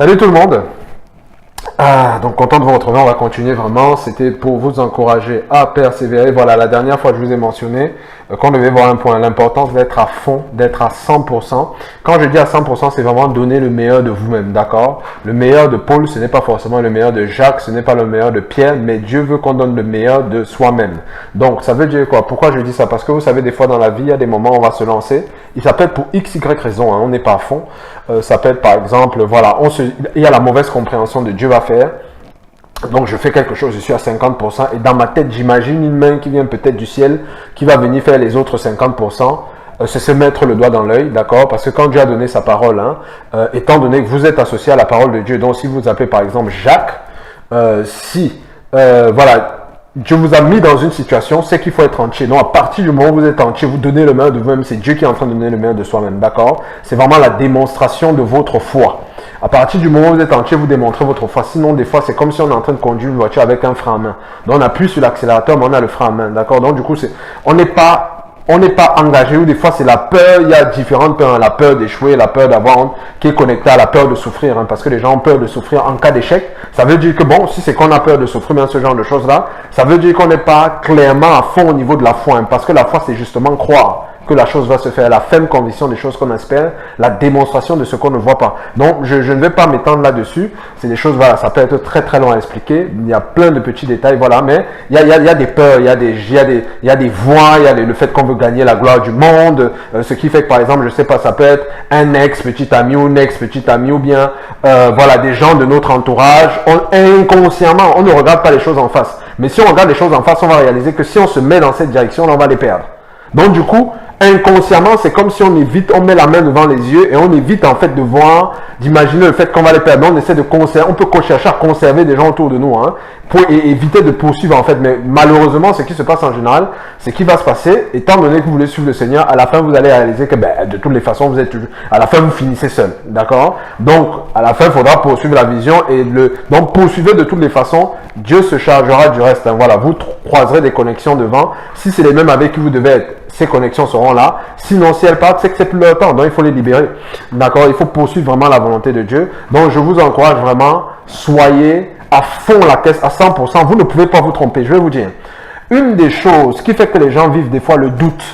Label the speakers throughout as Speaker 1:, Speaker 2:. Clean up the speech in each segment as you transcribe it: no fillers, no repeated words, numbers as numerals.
Speaker 1: Salut tout le monde. Donc content de vous retrouver, on va continuer vraiment. C'était pour vous encourager à persévérer. Voilà, la dernière fois je vous ai mentionné qu'on devait voir un point, l'importance d'être à fond, d'être à 100%. Quand je dis à 100%, c'est vraiment donner le meilleur de vous-même, d'accord? Le meilleur de Paul, ce n'est pas forcément le meilleur de Jacques, ce n'est pas le meilleur de Pierre, mais Dieu veut qu'on donne le meilleur de soi-même. Donc ça veut dire quoi? Pourquoi je dis ça? Parce que vous savez, des fois dans la vie, il y a des moments où on va se lancer. Il s'appelle pour x, y raison, hein, on n'est pas à fond. Ça peut être par exemple, voilà, il y a la mauvaise compréhension de Dieu va faire. Donc je fais quelque chose, je suis à 50% et dans ma tête j'imagine une main qui vient peut-être du ciel qui va venir faire les autres 50%. C'est se mettre le doigt dans l'œil, d'accord? Parce que quand Dieu a donné sa parole, étant donné que vous êtes associé à la parole de Dieu, donc si vous appelez par exemple Jacques, voilà, Dieu vous a mis dans une situation, c'est qu'il faut être entier. Donc à partir du moment où vous êtes entier, vous donnez le meilleur de vous-même, c'est Dieu qui est en train de donner le meilleur de soi-même, d'accord? C'est vraiment la démonstration de votre foi. À partir du moment où vous êtes entier, vous démontrez votre foi. Sinon, des fois, c'est comme si on est en train de conduire une voiture avec un frein à main. Donc on appuie sur l'accélérateur, mais on a le frein à main, d'accord? Donc du coup, on n'est pas engagé, ou des fois c'est la peur, il y a différentes peurs, hein, la peur d'échouer, la peur d'avoir honte, qui est connectée à la peur de souffrir, hein, parce que les gens ont peur de souffrir en cas d'échec. Ça veut dire que bon, si c'est qu'on a peur de souffrir, bien ce genre de choses là, ça veut dire qu'on n'est pas clairement à fond au niveau de la foi, hein, parce que la foi c'est justement croire que la chose va se faire, la ferme conviction des choses qu'on espère, la démonstration de ce qu'on ne voit pas. Donc, je ne vais pas m'étendre là-dessus. C'est des choses, voilà, ça peut être très très long à expliquer. Il y a plein de petits détails, voilà, mais il y a des peurs, il y a des voix, il y a le fait qu'on veut gagner la gloire du monde, ce qui fait que, par exemple, je sais pas, ça peut être un ex-petit ami ou une ex-petite amie ou bien, voilà, des gens de notre entourage. Inconsciemment, on ne regarde pas les choses en face. Mais si on regarde les choses en face, on va réaliser que si on se met dans cette direction, on va les perdre. Donc, du coup, inconsciemment, c'est comme si on met la main devant les yeux et on évite en fait de voir, d'imaginer le fait qu'on va les perdre. On essaie de conserver, on peut chercher à conserver des gens autour de nous, hein, pour éviter de poursuivre en fait. Mais malheureusement, ce qui se passe en général, c'est qu'il va se passer, étant donné que vous voulez suivre le Seigneur, à la fin vous allez réaliser que de toutes les façons, à la fin vous finissez seul, d'accord? Donc, à la fin, il faudra poursuivre la vision donc poursuivez de toutes les façons. Dieu se chargera du reste, hein. Voilà, vous croiserez des connexions devant. Si c'est les mêmes avec qui vous devez être, ces connexions seront là. Sinon, si elles partent, c'est que c'est plus leur temps. Donc, il faut les libérer. D'accord? Il faut poursuivre vraiment la volonté de Dieu. Donc, je vous encourage vraiment, soyez à fond la caisse, à 100%. Vous ne pouvez pas vous tromper. Je vais vous dire, une des choses qui fait que les gens vivent des fois le doute,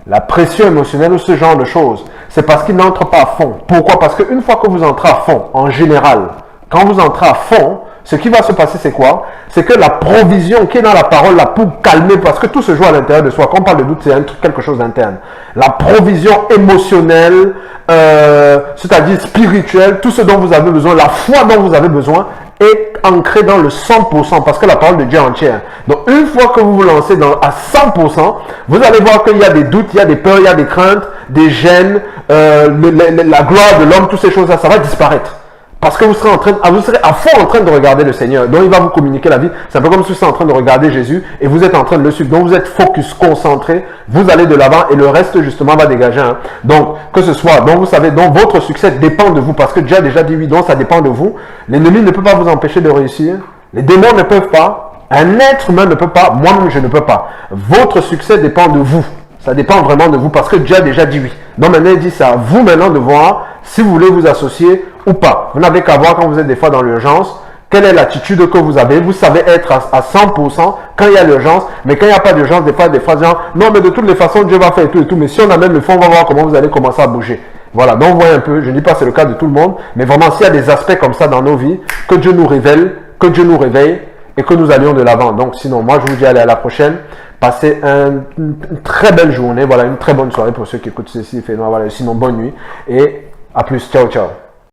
Speaker 1: la pression émotionnelle ou ce genre de choses, c'est parce qu'ils n'entrent pas à fond. Pourquoi? Parce qu'une fois que vous entrez à fond, en général, quand vous entrez à fond, ce qui va se passer, c'est quoi? C'est que la provision qui est dans la parole, là, pour calmer, parce que tout se joue à l'intérieur de soi. Quand on parle de doute, c'est quelque chose d'interne. La provision émotionnelle, c'est-à-dire spirituelle, tout ce dont vous avez besoin, la foi dont vous avez besoin, est ancrée dans le 100%, parce que la parole de Dieu est entière. Donc, une fois que vous vous lancez à 100%, vous allez voir qu'il y a des doutes, il y a des peurs, il y a des craintes, des gênes, la gloire de l'homme, toutes ces choses-là, ça va disparaître. Parce que vous serez à fond en train de regarder le Seigneur. Donc, il va vous communiquer la vie. C'est un peu comme si vous étiez en train de regarder Jésus et vous êtes en train de le suivre. Donc, vous êtes focus, concentré. Vous allez de l'avant et le reste, justement, va dégager. Hein. Donc, que ce soit, donc vous savez, donc votre succès dépend de vous parce que Dieu a déjà dit oui, donc ça dépend de vous. L'ennemi ne peut pas vous empêcher de réussir. Les démons ne peuvent pas. Un être humain ne peut pas. Moi-même, je ne peux pas. Votre succès dépend de vous. Ça dépend vraiment de vous parce que Dieu a déjà dit oui. Donc maintenant, il dit c'est à vous maintenant de voir si vous voulez vous associer ou pas. Vous n'avez qu'à voir quand vous êtes des fois dans l'urgence, quelle est l'attitude que vous avez. Vous savez être à 100% quand il y a l'urgence, mais quand il n'y a pas d'urgence, des fois, genre, non, mais de toutes les façons, Dieu va faire tout et tout. Mais si on amène le fond, on va voir comment vous allez commencer à bouger. Voilà, donc vous voyez un peu, je ne dis pas que c'est le cas de tout le monde, mais vraiment, s'il y a des aspects comme ça dans nos vies, que Dieu nous révèle, que Dieu nous réveille et que nous allions de l'avant. Donc sinon, moi, je vous dis allez à la prochaine. Passez une très belle journée, voilà, une très bonne soirée pour ceux qui écoutent ceci. Voilà, sinon, bonne nuit et à plus. Ciao, ciao.